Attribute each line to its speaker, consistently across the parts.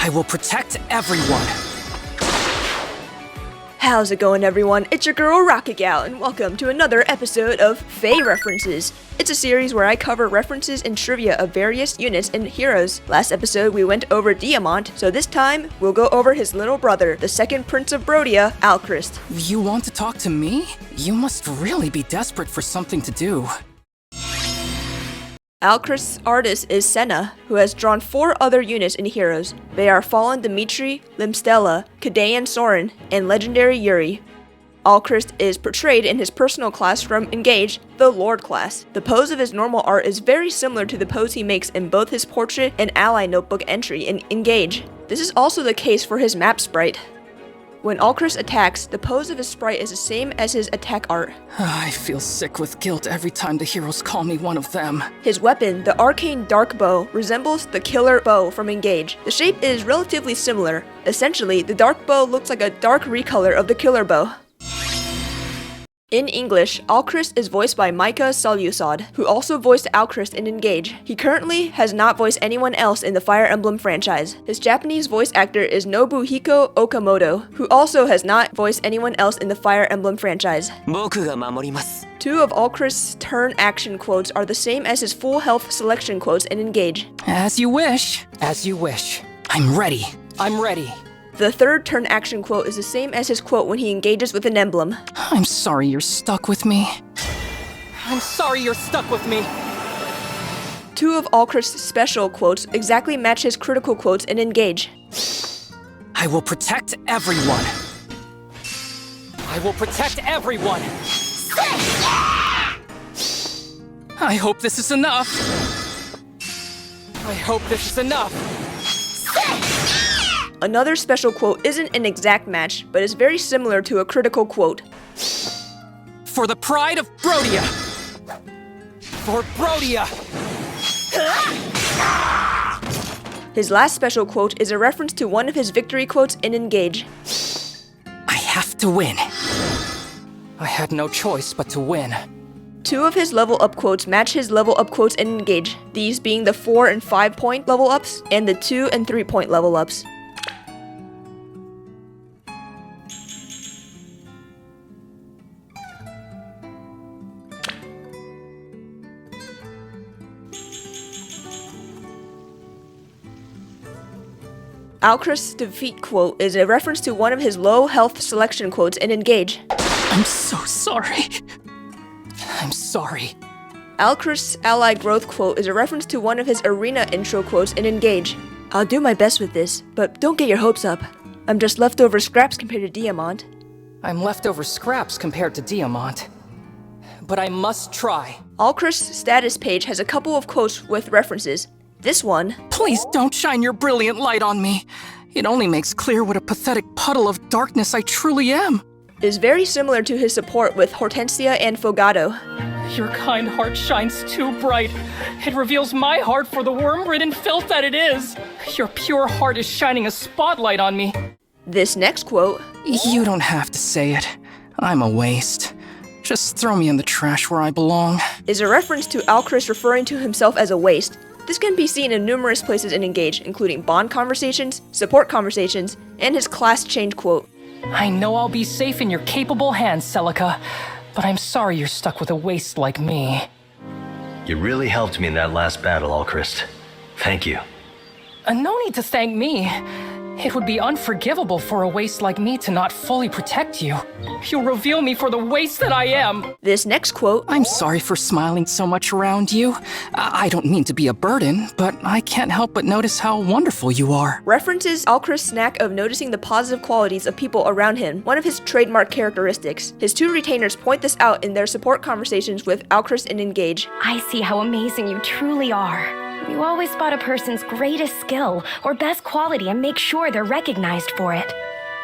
Speaker 1: I will protect everyone.
Speaker 2: How's it going, everyone? It's your girl Rocket Gal, and welcome to another episode of FEH References. It's a series where I cover references and trivia of various units and heroes. Last episode we went over Diamant, so this time we'll go over his little brother, the second Prince of Brodia, Alcryst.
Speaker 1: You want to talk to me? You must really be desperate for something to do.
Speaker 2: Alcryst's artist is Senna, who has drawn 4 other units and heroes. They are Fallen Dimitri, Limstella, Kadayan Soren, and Legendary Yuri. Alcryst is portrayed in his personal class from Engage, the Lord class. The pose of his normal art is very similar to the pose he makes in both his portrait and ally notebook entry in Engage. This is also the case for his map sprite. When Alcryst attacks, the pose of his sprite is the same as his attack art.
Speaker 1: I feel sick with guilt every time the heroes call me one of them.
Speaker 2: His weapon, the Arcane Dark Bow, resembles the Killer Bow from Engage. The shape is relatively similar. Essentially, the Dark Bow looks like a dark recolor of the Killer Bow. In English, Alcryst is voiced by Micah Salusad, who also voiced Alcryst in Engage. He currently has not voiced anyone else in the Fire Emblem franchise. His Japanese voice actor is Nobuhiko Okamoto, who also has not voiced anyone else in the Fire Emblem franchise.
Speaker 3: 僕が守ります。
Speaker 2: 2 of Alcryst's turn action quotes are the same as his full health selection quotes in Engage.
Speaker 1: As you wish. As you wish. I'm ready. I'm ready.
Speaker 2: The 3rd turn action quote is the same as his quote when he engages with an emblem.
Speaker 1: I'm sorry you're stuck with me. I'm sorry you're stuck with me.
Speaker 2: 2 of Alcryst's special quotes exactly match his critical quotes in Engage.
Speaker 1: I will protect everyone. I will protect everyone. I hope this is enough. I hope this is enough.
Speaker 2: Another special quote isn't an exact match, but is very similar to a critical quote.
Speaker 1: For the pride of Brodia! For Brodia!
Speaker 2: His last special quote is a reference to one of his victory quotes in Engage.
Speaker 1: I have to win. I had no choice but to win.
Speaker 2: 2 of his level up quotes match his level up quotes in Engage, these being the 4 and 5 point level ups and the 2 and 3 point level ups. Alcryst's defeat quote is a reference to one of his low health selection quotes in Engage.
Speaker 1: I'm so sorry. I'm sorry.
Speaker 2: Alcryst's ally growth quote is a reference to one of his arena intro quotes in Engage. I'll do my best with this, but don't get your hopes up. I'm just leftover scraps compared to Diamant.
Speaker 1: I'm leftover scraps compared to Diamant. But I must try.
Speaker 2: Alcryst's status page has a couple of quotes with references. This one,
Speaker 1: Please don't shine your brilliant light on me. It only makes clear what a pathetic puddle of darkness I truly am.
Speaker 2: is very similar to his support with Hortensia and Fogato.
Speaker 4: Your kind heart shines too bright. It reveals my heart for the worm-ridden filth that it is. Your pure heart is shining a spotlight on me.
Speaker 2: This next quote,
Speaker 1: You don't have to say it. I'm a waste. Just throw me in the trash where I belong.
Speaker 2: is a reference to Alcryst referring to himself as a waste. This can be seen in numerous places in Engage, including bond conversations, support conversations, and his class change quote.
Speaker 4: I know I'll be safe in your capable hands, Celica, but I'm sorry you're stuck with a waste like me.
Speaker 5: You really helped me in that last battle, Alcryst. Thank you.
Speaker 4: No need to thank me. It would be unforgivable for a waste like me to not fully protect you. You'll reveal me for the waste that I am.
Speaker 2: This next quote,
Speaker 1: I'm sorry for smiling so much around you. I don't mean to be a burden, but I can't help but notice how wonderful you are.
Speaker 2: references Alcryst's knack of noticing the positive qualities of people around him, one of his trademark characteristics. His 2 retainers point this out in their support conversations with Alcryst and Engage.
Speaker 6: I see how amazing you truly are. You always spot a person's greatest skill or best quality and make sure they're recognized for it.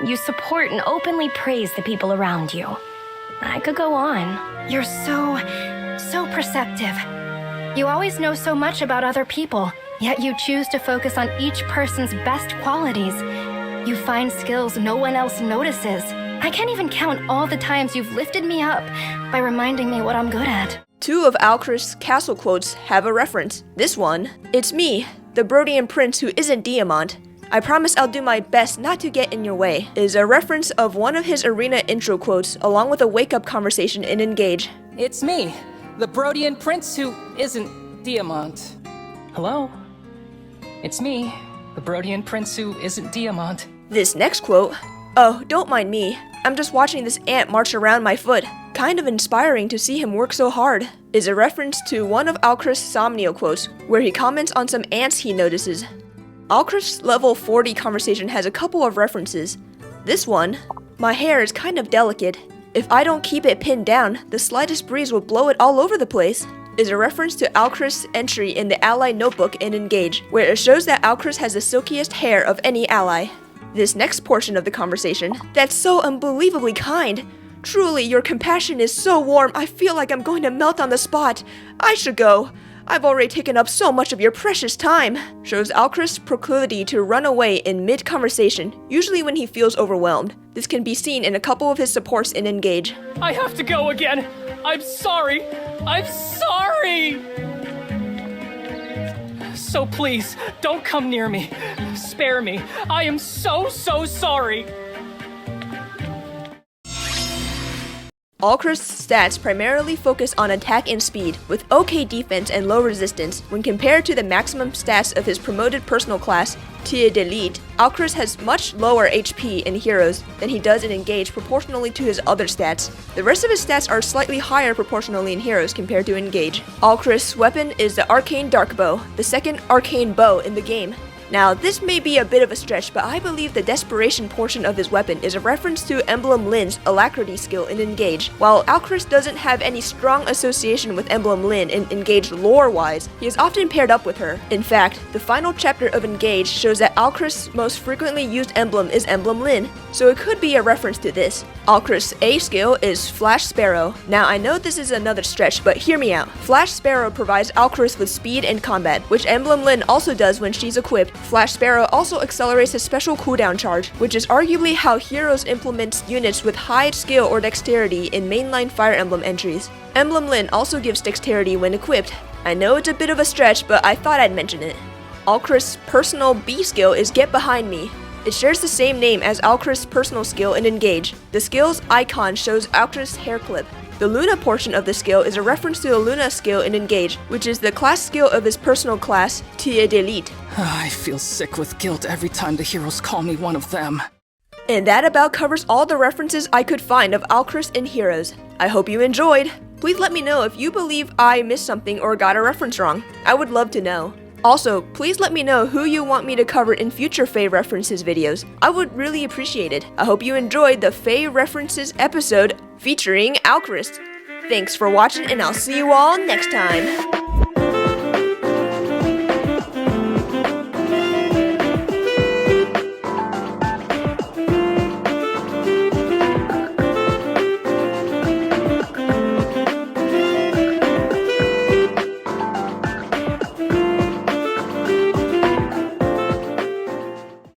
Speaker 6: You support and openly praise the people around you. I could go on. You're so perceptive. You always know so much about other people, yet you choose to focus on each person's best qualities. You find skills no one else notices. I can't even count all the times you've lifted me up by reminding me what I'm good at.
Speaker 2: 2 of Alcryst's castle quotes have a reference. This one, it's me, the Brodian prince who isn't Diamant. I promise I'll do my best not to get in your way, is a reference of one of his arena intro quotes along with a wake-up conversation in Engage.
Speaker 1: It's me, the Brodian prince who isn't Diamant.
Speaker 4: Hello? It's me, the Brodian prince who isn't Diamant.
Speaker 2: This next quote, "Oh, don't mind me. I'm just watching this ant march around my foot. Kind of inspiring to see him work so hard," is a reference to one of Alcryst's Somnio quotes, where he comments on some ants he notices. Alcryst's level 40 conversation has a couple of references. This one, "My hair is kind of delicate. If I don't keep it pinned down, the slightest breeze will blow it all over the place," is a reference to Alcryst's entry in the ally notebook in Engage, where it shows that Alcryst has the silkiest hair of any ally. This next portion of the conversation, "That's so unbelievably kind. Truly, your compassion is so warm, I feel like I'm going to melt on the spot. I should go. I've already taken up so much of your precious time," shows Alcryst's proclivity to run away in mid-conversation, usually when he feels overwhelmed. This can be seen in a couple of his supports in Engage.
Speaker 4: I have to go again. I'm sorry. I'm sorry. So please, don't come near me. Spare me. I am so sorry.
Speaker 2: Alcryst's stats primarily focus on attack and speed, with okay defense and low resistance. When compared to the maximum stats of his promoted personal class, Tier d'Elite, Alcryst has much lower HP in Heroes than he does in Engage proportionally to his other stats. The rest of his stats are slightly higher proportionally in Heroes compared to Engage. Alcryst's weapon is the Arcane Dark Bow, the second arcane bow in the game. Now, this may be a bit of a stretch, but I believe the desperation portion of his weapon is a reference to Emblem Lin's Alacrity skill in Engage. While Alcryst doesn't have any strong association with Emblem Lin in Engage lore-wise, he is often paired up with her. In fact, the final chapter of Engage shows that Alcryst's most frequently used emblem is Emblem Lin, so it could be a reference to this. Alcryst's A skill is Flash Sparrow. Now, I know this is another stretch, but hear me out. Flash Sparrow provides Alcryst with speed and combat, which Emblem Lin also does when she's equipped. Flash Sparrow also accelerates a special cooldown charge, which is arguably how Heroes implements units with high skill or dexterity in mainline Fire Emblem entries. Emblem Lin also gives dexterity when equipped. I know it's a bit of a stretch, but I thought I'd mention it. Alcryst's personal B skill is Get Behind Me. It shares the same name as Alcryst's personal skill in Engage. The skill's icon shows Alcryst's hair clip. The Luna portion of the skill is a reference to the Luna skill in Engage, which is the class skill of his personal class, Tier d'Elite.
Speaker 1: I feel sick with guilt every time the heroes call me one of them.
Speaker 2: And that about covers all the references I could find of Alcryst in Heroes. I hope you enjoyed. Please let me know if you believe I missed something or got a reference wrong. I would love to know. Also, please let me know who you want me to cover in future FEH References videos. I would really appreciate it. I hope you enjoyed the FEH References episode featuring Alcryst. Thanks for watching, and I'll see you all next time.